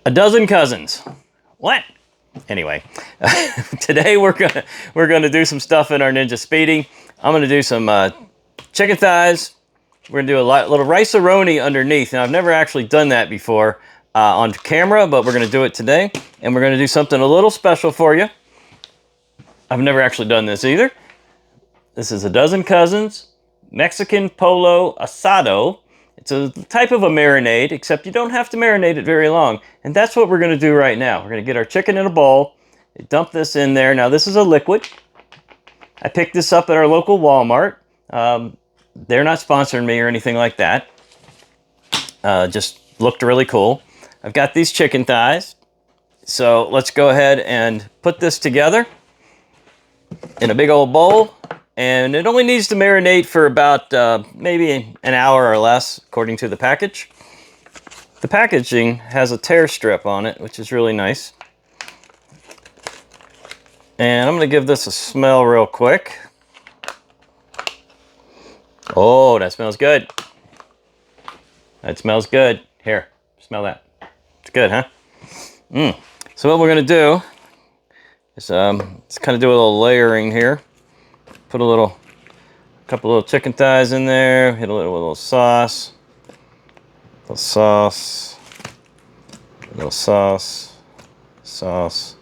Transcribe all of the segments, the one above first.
A dozen cousins. What? Anyway, today we're gonna do some stuff in our Ninja Speedy. I'm gonna do some chicken thighs. We're gonna do a little rice-a-roni underneath. Now I've never actually done that before on camera, but we're gonna do it today, and we're gonna do something a little special for you. I've never actually done this either. This is a dozen cousins Mexican polo asado. It's a type of a marinade, except you don't have to marinate it very long. And that's what we're gonna do right now. We're gonna get our chicken in a bowl, dump this in there. Now this is a liquid. I picked this up at our local Walmart. They're not sponsoring me or anything like that. Just looked really cool. I've got these chicken thighs. So let's go ahead and put this together in a big old bowl. And it only needs to marinate for about maybe an hour or less, according to the package. The packaging has a tear strip on it, which is really nice. And I'm gonna give this a smell real quick. Oh, that smells good. That smells good. Here, smell that. It's good, huh? So what we're gonna do is let's kind of do a little layering here. Put a couple little chicken thighs in there. Hit a little sauce. Little sauce. Little sauce. Sauce.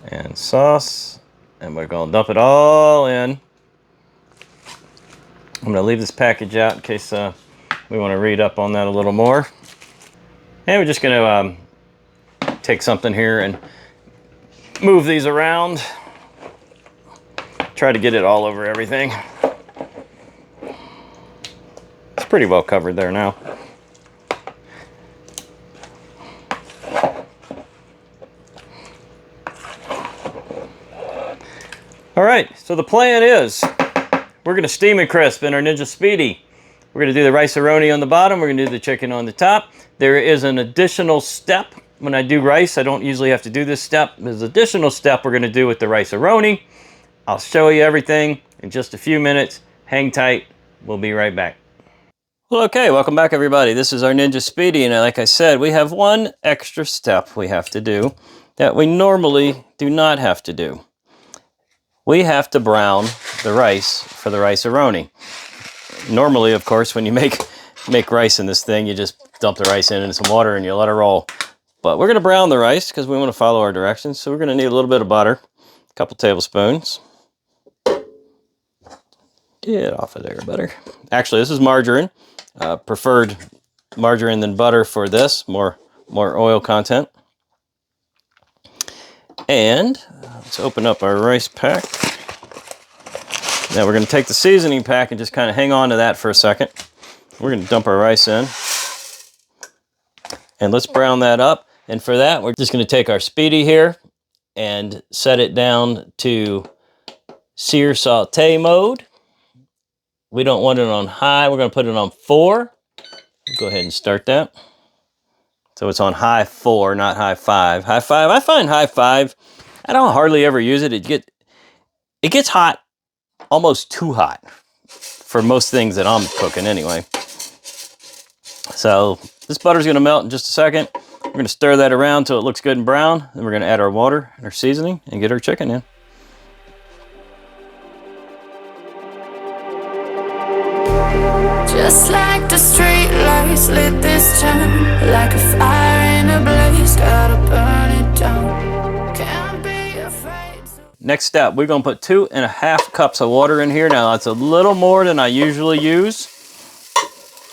And sauce. And we're gonna dump it all in. I'm gonna leave this package out in case we want to read up on that a little more. And we're just gonna take something here and move these around. Try to get it all over everything. It's pretty well covered there now. All right, so the plan is we're gonna steam and crisp in our Ninja Speedy. We're gonna do the rice-a-roni on the bottom. We're gonna do the chicken on the top. There is an additional step. When I do rice, I don't usually have to do this step. There's an additional step we're gonna do with the rice-a-roni. I'll show you everything in just a few minutes. Hang tight. We'll be right back. Well, okay, welcome back, everybody. This is our Ninja Speedy, and like I said, we have one extra step we have to do that we normally do not have to do. We have to brown the rice for the rice-a-roni. Normally, of course, when you make rice in this thing, you just dump the rice in some water and you let it roll. But we're going to brown the rice because we want to follow our directions, so we're going to need a little bit of butter, a couple tablespoons. Get off of there, butter. Actually, this is margarine. Preferred margarine than butter for this. More oil content. And let's open up our rice pack. Now we're going to take the seasoning pack and just kind of hang on to that for a second. We're going to dump our rice in. And let's brown that up. And for that, we're just going to take our Speedy here and set it down to sear saute mode. We don't want it on high. We're going to put it on 4. Go ahead and start that. So it's on high 4, not high 5. High 5, I find high 5, I don't hardly ever use it. It gets hot, almost too hot for most things that I'm cooking anyway. So this butter's going to melt in just a second. We're going to stir that around until it looks good and brown. Then we're going to add our water and our seasoning and get our chicken in. Just like the street lights lit this town, like a fire in a blaze, gotta burn it down. Can't be afraid. Next step, we're gonna put 2.5 cups of water in here. Now that's a little more than I usually use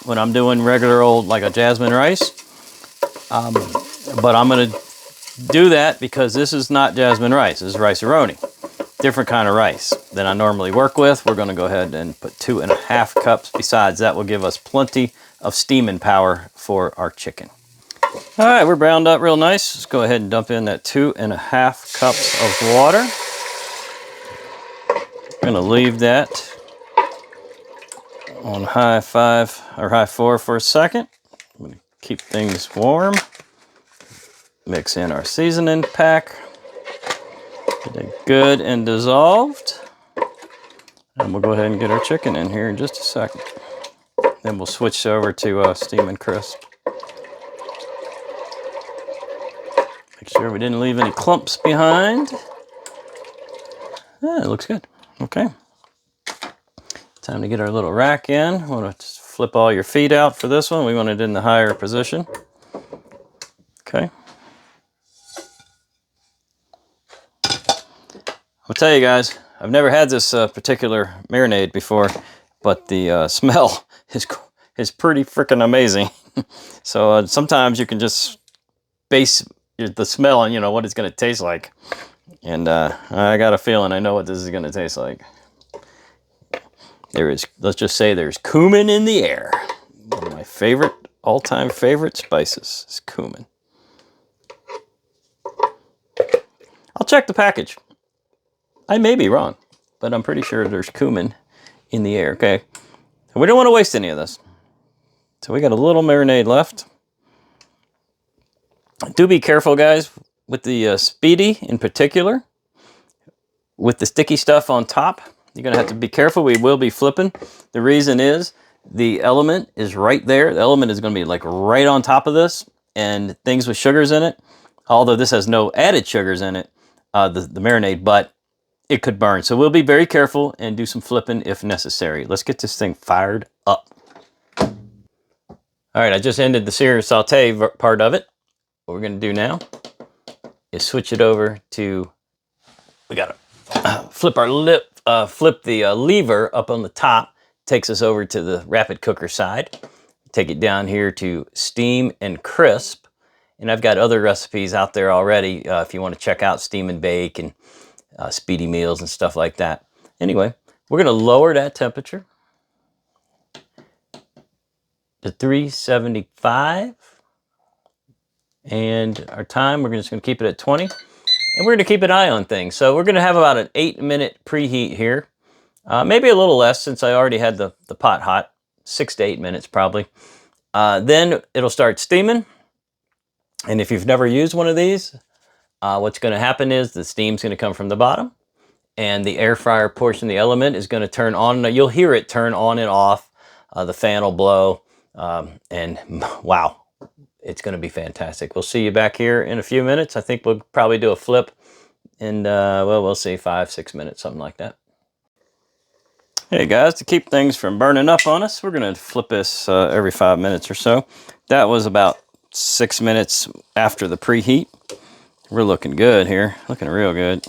when I'm doing regular old, like a jasmine rice. But I'm gonna do that because this is not jasmine rice, this is rice-a-roni. Different kind of rice than I normally work with. We're gonna go ahead and put 2.5 cups. Besides, that will give us plenty of steaming power for our chicken. All right, we're browned up real nice. Let's go ahead and dump in that 2.5 cups of water. I'm gonna leave that on high 5 or high 4 for a second. I'm gonna keep things warm. Mix in our seasoning pack. Get it good and dissolved. And we'll go ahead and get our chicken in here in just a second. Then we'll switch over to steam and crisp. Make sure we didn't leave any clumps behind. Yeah, it looks good. Okay. Time to get our little rack in. Want to just flip all your feet out for this one. We want it in the higher position. Okay. I'll tell you guys, I've never had this particular marinade before, but the smell is pretty freaking amazing. So sometimes you can just base the smell on, you know, what it's going to taste like. And I got a feeling I know what this is going to taste like. There is, let's just say there's cumin in the air. One of my favorite, all-time favorite spices is cumin. I'll check the package. I may be wrong, but I'm pretty sure there's cumin in the air, okay? And we don't want to waste any of this. So we got a little marinade left. Do be careful, guys, with the Speedy in particular. With the sticky stuff on top, you're going to have to be careful. We will be flipping. The reason is the element is right there. The element is going to be like right on top of this, and things with sugars in it. Although this has no added sugars in it, the marinade, but it could burn. So we'll be very careful and do some flipping if necessary. Let's get this thing fired up. All right, I just ended the sear saute part of it. What we're going to do now is switch it over to, we got to flip the lever up on the top. Takes us over to the rapid cooker side. Take it down here to steam and crisp. And I've got other recipes out there already if you want to check out steam and bake and Speedy meals and stuff like that. Anyway, we're going to lower that temperature to 375. And our time, we're just going to keep it at 20. And we're going to keep an eye on things. So we're going to have about an 8-minute preheat here. Maybe a little less since I already had the pot hot. 6 to 8 minutes probably. Then it'll start steaming. And if you've never used one of these, what's going to happen is the steam's going to come from the bottom. And the air fryer portion of the element is going to turn on. You'll hear it turn on and off. The fan will blow. And wow. It's going to be fantastic. We'll see you back here in a few minutes. I think we'll probably do a flip in, well, we'll see, 5-6 minutes, something like that. Hey guys, to keep things from burning up on us, we're going to flip this every 5 minutes or so. That was about 6 minutes after the preheat. We're looking good here, looking real good.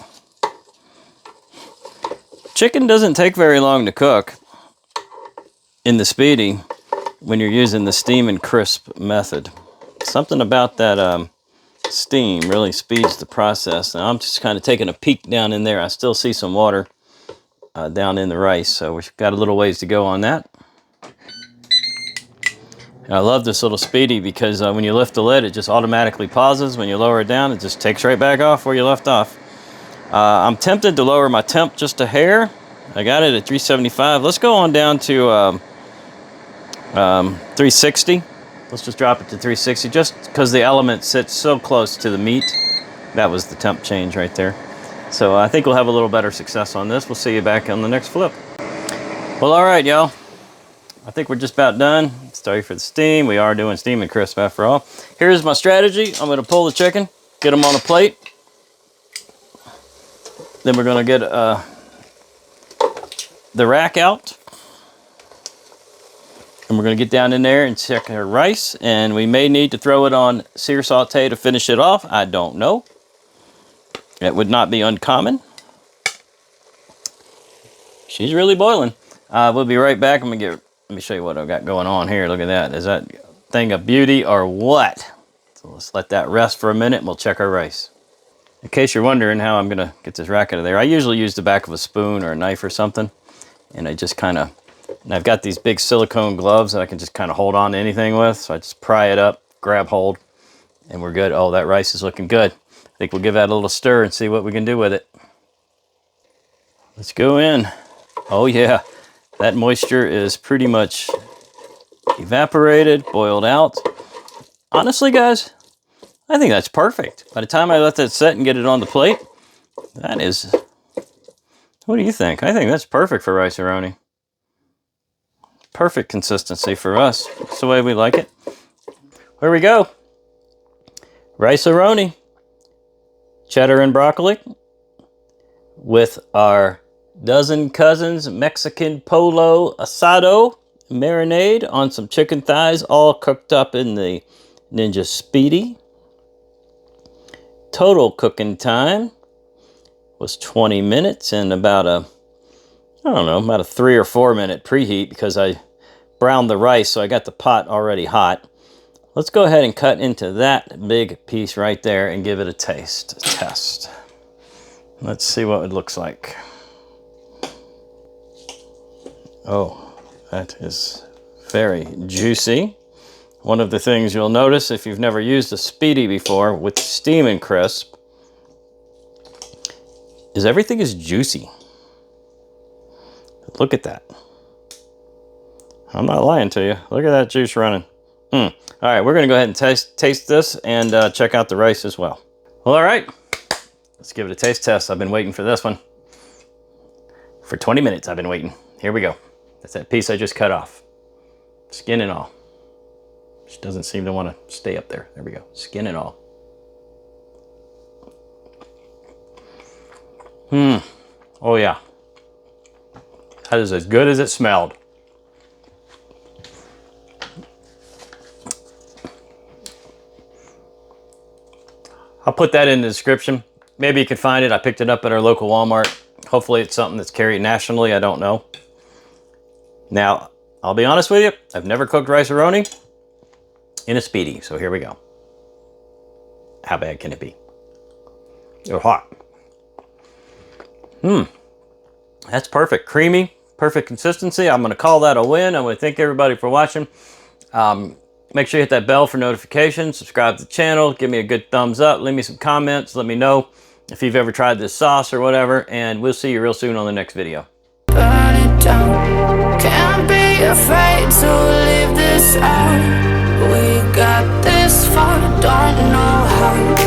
Chicken doesn't take very long to cook in the Speedy when you're using the steam and crisp method. Something about that steam really speeds the process. Now I'm just kind of taking a peek down in there. I still see some water down in the rice, so we've got a little ways to go on that. And I love this little Speedy because when you lift the lid, it just automatically pauses. When you lower it down, it just takes right back off where you left off. I'm tempted to lower my temp just a hair. I got it at 375. Let's go on down to 360. Let's just drop it to 360 just because the element sits so close to the meat. That was the temp change right there. So I think we'll have a little better success on this. We'll see you back on the next flip. Well, all right, y'all. I think we're just about done. Sorry for the steam. We are doing steam and crisp after all. Here's my strategy. I'm going to pull the chicken, get them on a plate. Then we're going to get the rack out. And we're going to get down in there and check our rice. And we may need to throw it on sear saute to finish it off. I don't know. It would not be uncommon. She's really boiling. We'll be right back. Let me show you what I've got going on here. Look at that. Is that thing a beauty or what? So let's let that rest for a minute and we'll check our rice. In case you're wondering how I'm going to get this rack out of there, I usually use the back of a spoon or a knife or something. And I just kind of... And I've got these big silicone gloves that I can just kind of hold on to anything with. So I just pry it up, grab hold, and we're good. Oh, that rice is looking good. I think we'll give that a little stir and see what we can do with it. Let's go in. Oh yeah, that moisture is pretty much evaporated, boiled out. Honestly, guys, I think that's perfect. By the time I let that set and get it on the plate, that is... What do you think? I think that's perfect for rice-a-roni. Perfect consistency for us. That's the way we like it. Here we go. Rice-a-roni. cheddar and broccoli with our dozen cousins Mexican polo asado marinade on some chicken thighs, all cooked up in the Ninja Speedy. Total cooking time was 20 minutes and about a 3 or 4 minute preheat because I browned the rice, so I got the pot already hot. Let's go ahead and cut into that big piece right there and give it a test. Let's see what it looks like. Oh, that is very juicy. One of the things you'll notice if you've never used a Speedy before with steam and crisp is everything is juicy. Look at that. I'm not lying to you. Look at that juice running. All right, we're gonna go ahead and taste this and check out the rice as well. Well, all right, let's give it a taste test. I've been waiting for this one. For 20 minutes I've been waiting. Here we go. That's that piece I just cut off. Skin and all. She doesn't seem to want to stay up there. There we go. Skin and all. Oh yeah. That is as good as it smelled. I'll put that in the description. Maybe you can find it. I picked it up at our local Walmart. Hopefully it's something that's carried nationally. I don't know. Now, I'll be honest with you. I've never cooked rice or Roni in a Speedy. So here we go. How bad can it be? They're hot. That's perfect. Creamy, perfect consistency. I'm going to call that a win. I want to thank everybody for watching. Make sure you hit that bell for notifications. Subscribe to the channel. Give me a good thumbs up. Leave me some comments. Let me know if you've ever tried this sauce or whatever. And we'll see you real soon on the next video. Burn it down. Can't be afraid to leave this out. We got this far, don't know how.